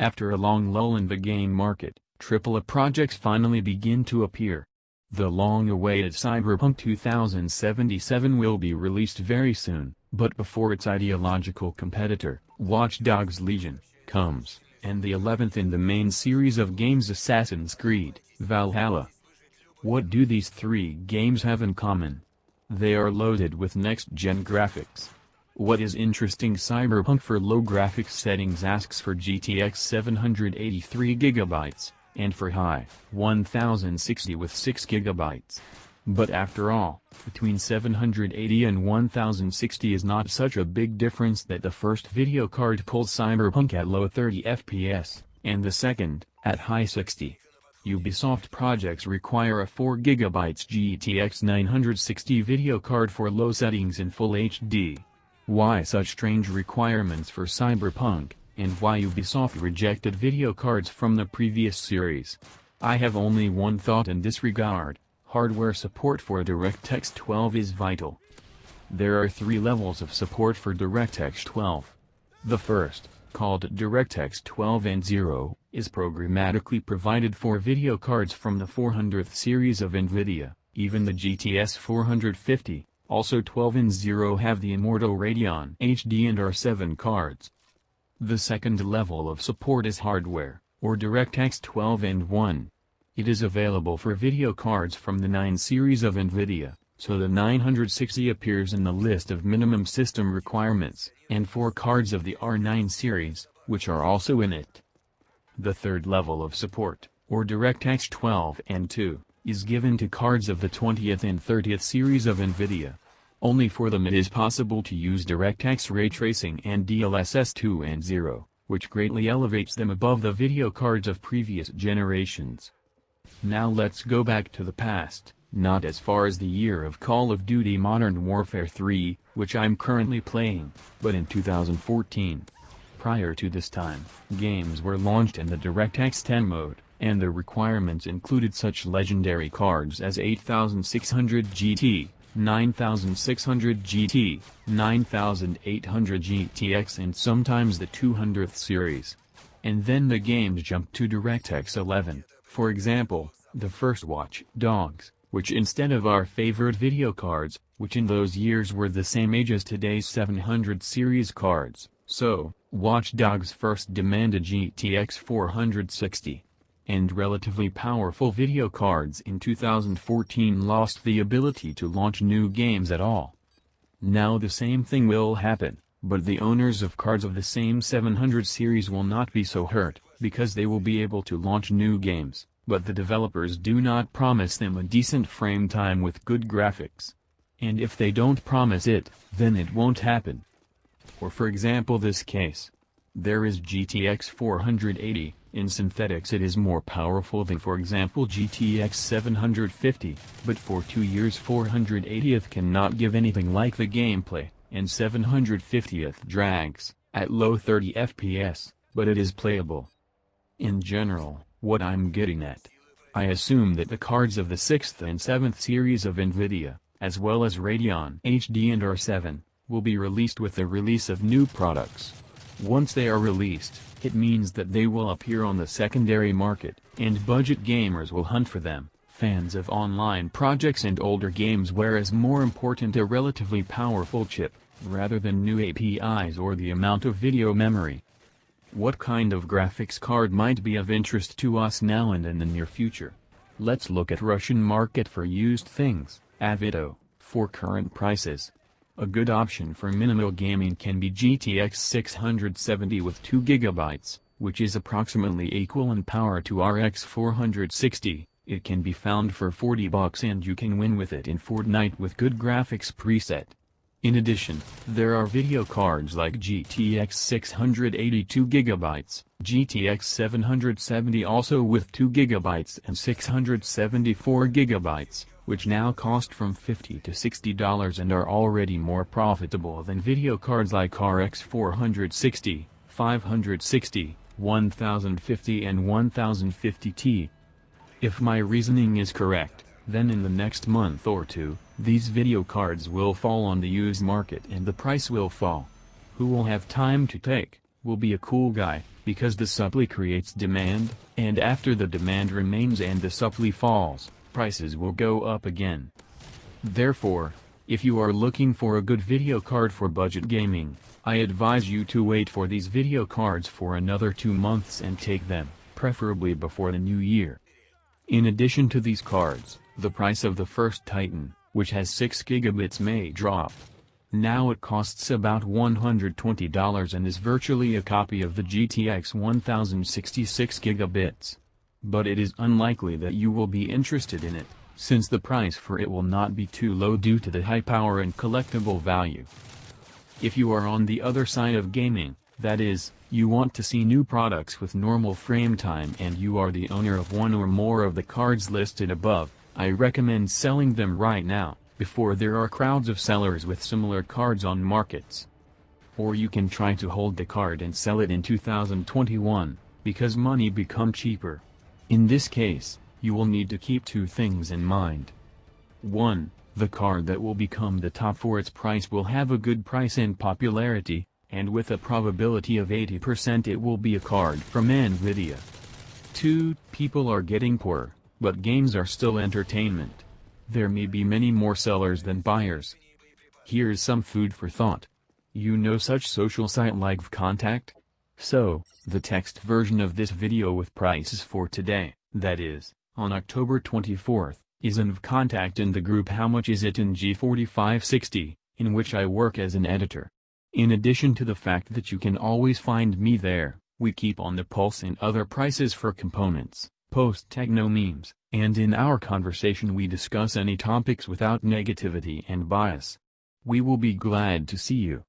After a long lull in the game market, AAA projects finally begin to appear. The long-awaited Cyberpunk 2077 will be released very soon, but before its ideological competitor, Watch Dogs Legion, comes, and the 11th in the main series of games Assassin's Creed, Valhalla. What do these three games have in common? They are loaded with next-gen graphics. What is interesting, Cyberpunk for low graphics settings asks for GTX 783GB, and for high, 1060 with 6GB. But after all, between 780 and 1060 is not such a big difference that the first video card pulls Cyberpunk at low 30 FPS, and the second, at high 60. Ubisoft projects require a 4GB GTX 960 video card for low settings in Full HD. Why such strange requirements for Cyberpunk, and why Ubisoft rejected video cards from the previous series? I have only one thought in this regard: hardware support for DirectX 12 is vital. There are 3 levels of support for DirectX 12. The first, called DirectX 12 and 0, is programmatically provided for video cards from the 400th series of NVIDIA, even the GTS 450. Also 12 and 0 have the immortal Radeon HD and R7 cards. The second level of support is hardware, or DirectX 12 and 1. It is available for video cards from the 9 series of NVIDIA, so the 960 appears in the list of minimum system requirements, and 4 cards of the R9 series, which are also in it. The third level of support, or DirectX 12 and 2, is given to cards of the 20th and 30th series of NVIDIA. Only for them it is possible to use DirectX ray tracing and DLSS 2 and 0, which greatly elevates them above the video cards of previous generations. Now let's go back to the past, not as far as the year of Call of Duty Modern Warfare 3, which I'm currently playing, but in 2014. Prior to this time, games were launched in the DirectX 10 mode, and the requirements included such legendary cards as 8600 GT, 9600 GT, 9800 GTX and sometimes the 200th series. And then the games jumped to DirectX 11, for example, the first Watch Dogs, which instead of our favorite video cards, which in those years were the same age as today's 700 series cards, so, Watch Dogs first demanded GTX 460. And relatively powerful video cards in 2014 lost the ability to launch new games at all. Now the same thing will happen, but the owners of cards of the same 700 series will not be so hurt, because they will be able to launch new games, but the developers do not promise them a decent frame time with good graphics. And if they don't promise it, then it won't happen. Or for example this case. There is GTX 480, in synthetics it is more powerful than for example GTX 750, but for 2 years 480th cannot give anything like the gameplay, and 750th drags, at low 30 FPS, but it is playable. In general, what I'm getting at. I assume that the cards of the 6th and 7th series of NVIDIA, as well as Radeon HD and R7, will be released with the release of new products. Once they are released, it means that they will appear on the secondary market, and budget gamers will hunt for them, fans of online projects and older games, whereas more important a relatively powerful chip, rather than new APIs or the amount of video memory. What kind of graphics card might be of interest to us now and in the near future? Let's look at Russian market for used things, Avito, for current prices. A good option for minimal gaming can be GTX 670 with 2GB, which is approximately equal in power to RX 460. It can be found for $40 and you can win with it in Fortnite with good graphics preset. In addition, there are video cards like GTX 680 2GB, GTX 770 also with 2GB and 674GB, which now cost from $50 to $60 and are already more profitable than video cards like RX 460, 560, 1050 and 1050T. If my reasoning is correct, then in the next month or two, these video cards will fall on the used market and the price will fall. Who will have time to take will be a cool guy, because the supply creates demand, and after the demand remains and the supply falls, prices will go up again. Therefore, if you are looking for a good video card for budget gaming, I advise you to wait for these video cards for another 2 months and take them, preferably before the new year. In addition to these cards, the price of the first Titan, which has 6 gigabits, may drop. Now it costs about $120 and is virtually a copy of the GTX 1066 gigabits. But it is unlikely that you will be interested in it, since the price for it will not be too low due to the high power and collectible value. If you are on the other side of gaming, that is, you want to see new products with normal frame time and you are the owner of one or more of the cards listed above, I recommend selling them right now, before there are crowds of sellers with similar cards on markets. Or you can try to hold the card and sell it in 2021, because money become cheaper. In this case, you will need to keep 2 things in mind. 1. The card that will become the top for its price will have a good price and popularity, and with a probability of 80% it will be a card from Nvidia. 2. People are getting poorer, but games are still entertainment. There may be many more sellers than buyers. Here's some food for thought. You know such social site like VKontakte? So, the text version of this video with prices for today, that is, on October 24th, is in VKontakte in the group How Much Is It in G4560, in which I work as an editor. In addition to the fact that you can always find me there, we keep on the pulse in other prices for components, post-techno memes, and in our conversation we discuss any topics without negativity and bias. We will be glad to see you.